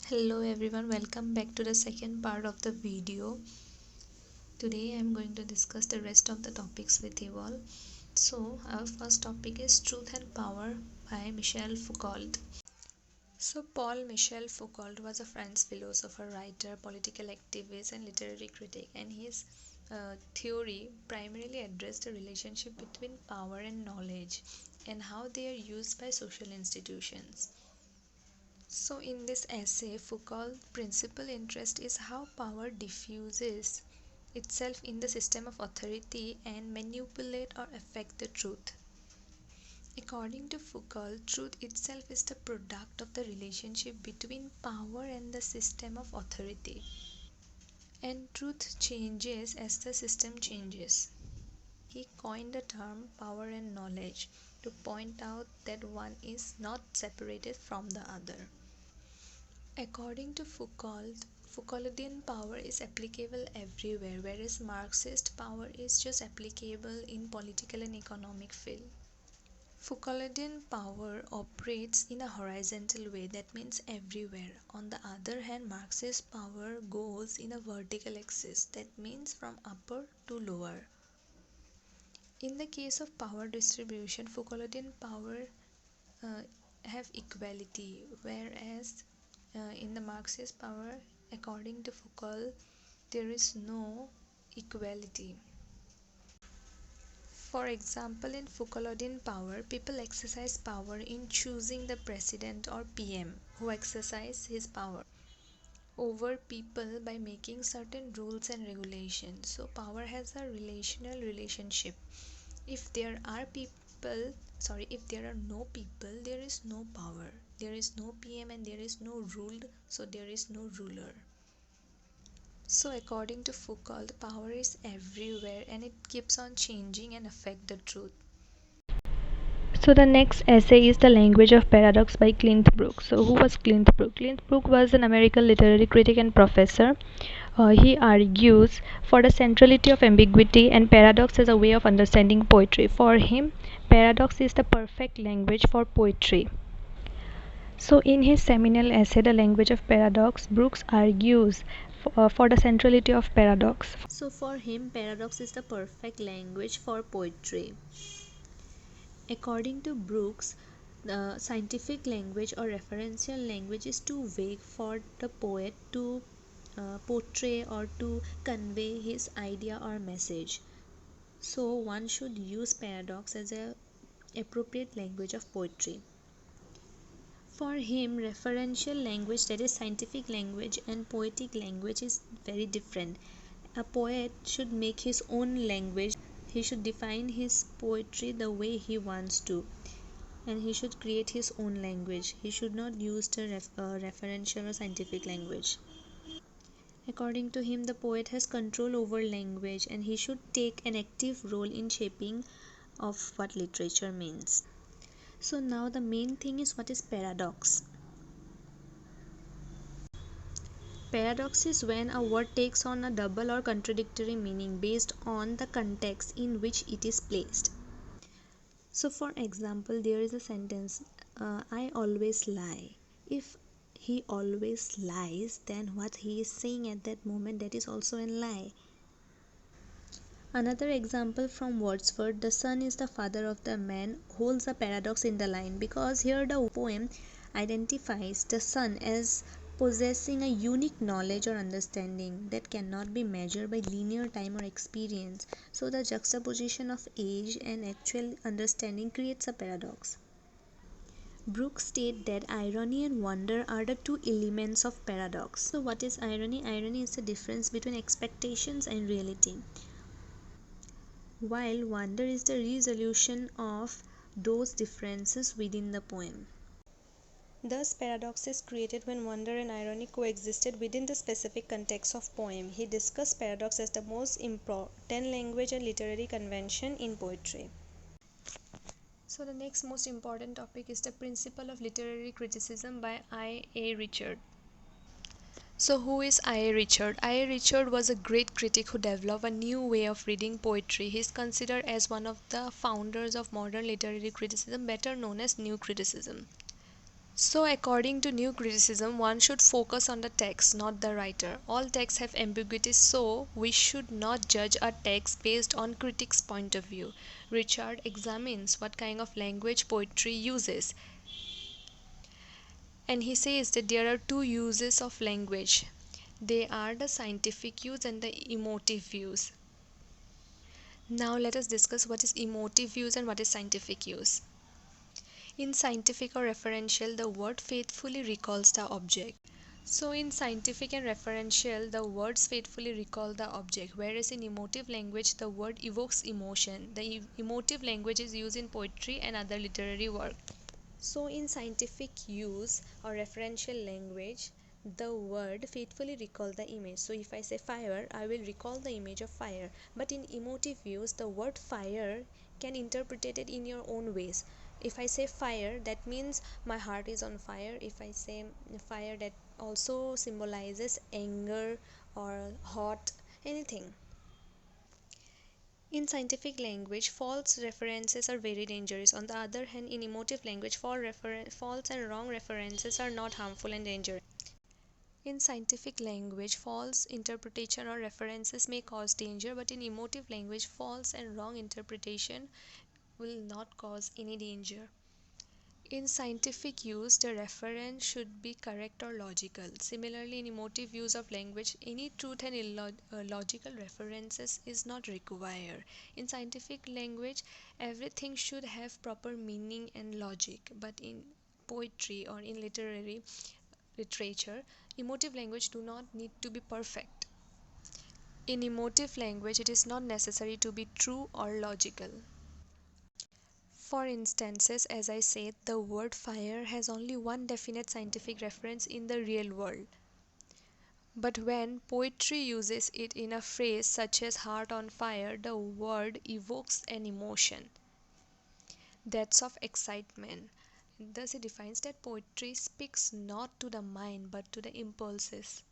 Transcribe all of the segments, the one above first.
Hello everyone, welcome back to the second part of the video. Today I am going to discuss the rest of the topics with you all. So our first topic is Truth and Power by Michel Foucault. So Paul Michel Foucault was a French philosopher, writer, political activist and literary critic, and his theory primarily addressed the relationship between power and knowledge and how they are used by social institutions. So in this essay, Foucault's principal interest is how power diffuses itself in the system of authority and manipulate or affect the truth. According to Foucault, truth itself is the product of the relationship between power and the system of authority. And truth changes as the system changes. He coined the term power and knowledge to point out that one is not separated from the other. According to Foucault, Foucauldian power is applicable everywhere, whereas Marxist power is just applicable in political and economic field. Foucauldian power operates in a horizontal way, that means everywhere. On the other hand, Marxist power goes in a vertical axis, that means from upper to lower. In the case of power distribution, Foucauldian power have equality, whereas in the Marxist power, according to Foucault, there is no equality. For example, in Foucauldian power, people exercise power in choosing the president or PM who exercise his power over people by making certain rules and regulations. So power has a relational relationship. If there are if there are no people, there is no power. There is no PM and there is no ruled, so there is no ruler. So according to Foucault, power is everywhere and it keeps on changing and affect the truth. So the next essay is The Language of Paradox by Cleanth Brooks. So who was Cleanth Brooks? Cleanth Brooks was an American literary critic and professor. He argues for the centrality of ambiguity and paradox as a way of understanding poetry. For him, paradox is the perfect language for poetry. So in his seminal essay, The Language of Paradox, Brooks argues for the centrality of paradox. So for him, paradox is the perfect language for poetry. According to Brooks, the scientific language or referential language is too vague for the poet to portray or to convey his idea or message. So one should use paradox as a appropriate language of poetry. For him, referential language, that is scientific language, and poetic language is very different. A poet should make his own language. He should define his poetry the way he wants to, and he should create his own language. He should not use the referential or scientific language. According to him, the poet has control over language and he should take an active role in shaping of what literature means. So now the main thing is, what is paradox? Paradox is when a word takes on a double or contradictory meaning based on the context in which it is placed. So for example, there is a sentence, I always lie. If he always lies, then what he is saying at that moment, that is also a lie. Another example from Wordsworth, the son is the father of the man, holds a paradox in the line, because here the poem identifies the son as possessing a unique knowledge or understanding that cannot be measured by linear time or experience. So the juxtaposition of age and actual understanding creates a paradox. Brooks states that irony and wonder are the two elements of paradox. So what is irony? Irony is the difference between expectations and reality, while wonder is the resolution of those differences within the poem. Thus, paradox is created when wonder and irony coexisted within the specific context of poem. He discussed paradox as the most important language and literary convention in poetry. So the next most important topic is the principle of literary criticism by I.A. Richard. So who is I.A. Richard? I.A. Richard was a great critic who developed a new way of reading poetry. He is considered as one of the founders of modern literary criticism, better known as New Criticism. So, according to new criticism, one should focus on the text, not the writer. All texts have ambiguities, so we should not judge a text based on critics' point of view. Richard examines what kind of language poetry uses, and he says that there are two uses of language. They are the scientific use and the emotive use. Now, let us discuss what is emotive use and what is scientific use. In scientific or referential, the word faithfully recalls the object. So, in scientific and referential, the words faithfully recall the object, whereas in emotive language, the word evokes emotion. The emotive language is used in poetry and other literary work. So, in scientific use or referential language, the word faithfully recall the image. So, if I say fire, I will recall the image of fire. But in emotive use, the word fire can interpret it in your own ways. If I say fire, that means my heart is on fire. If I say fire, that also symbolizes anger or hot, anything. In scientific language, false references are very dangerous. On the other hand, in emotive language, false and wrong references are not harmful and dangerous. In scientific language, false interpretation or references may cause danger, but in emotive language, false and wrong interpretation will not cause any danger. In scientific use, the reference should be correct or logical. Similarly, in emotive use of language, any truth and illogical references is not required. In scientific language, everything should have proper meaning and logic, but in poetry or in literary literature, emotive language do not need to be perfect. In emotive language, it is not necessary to be true or logical. For instances, as I said, the word fire has only one definite scientific reference in the real world. But when poetry uses it in a phrase such as heart on fire, the word evokes an emotion, that's of excitement. Thus, it defines that poetry speaks not to the mind but to the impulses.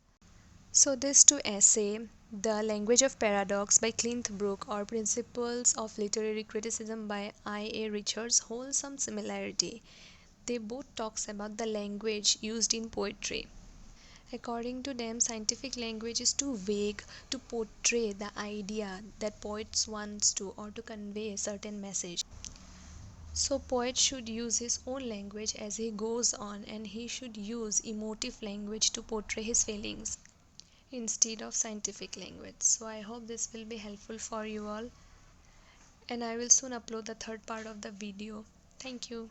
So, this to essay, The Language of Paradox by Cleanth Brooks or Principles of Literary Criticism by I.A. Richards hold some similarity. They both talks about the language used in poetry. According to them, scientific language is too vague to portray the idea that poets wants to or to convey a certain message. So poet should use his own language as he goes on, and he should use emotive language to portray his feelings instead of scientific language. So I hope this will be helpful for you all, and I will soon upload the third part of the video. Thank you.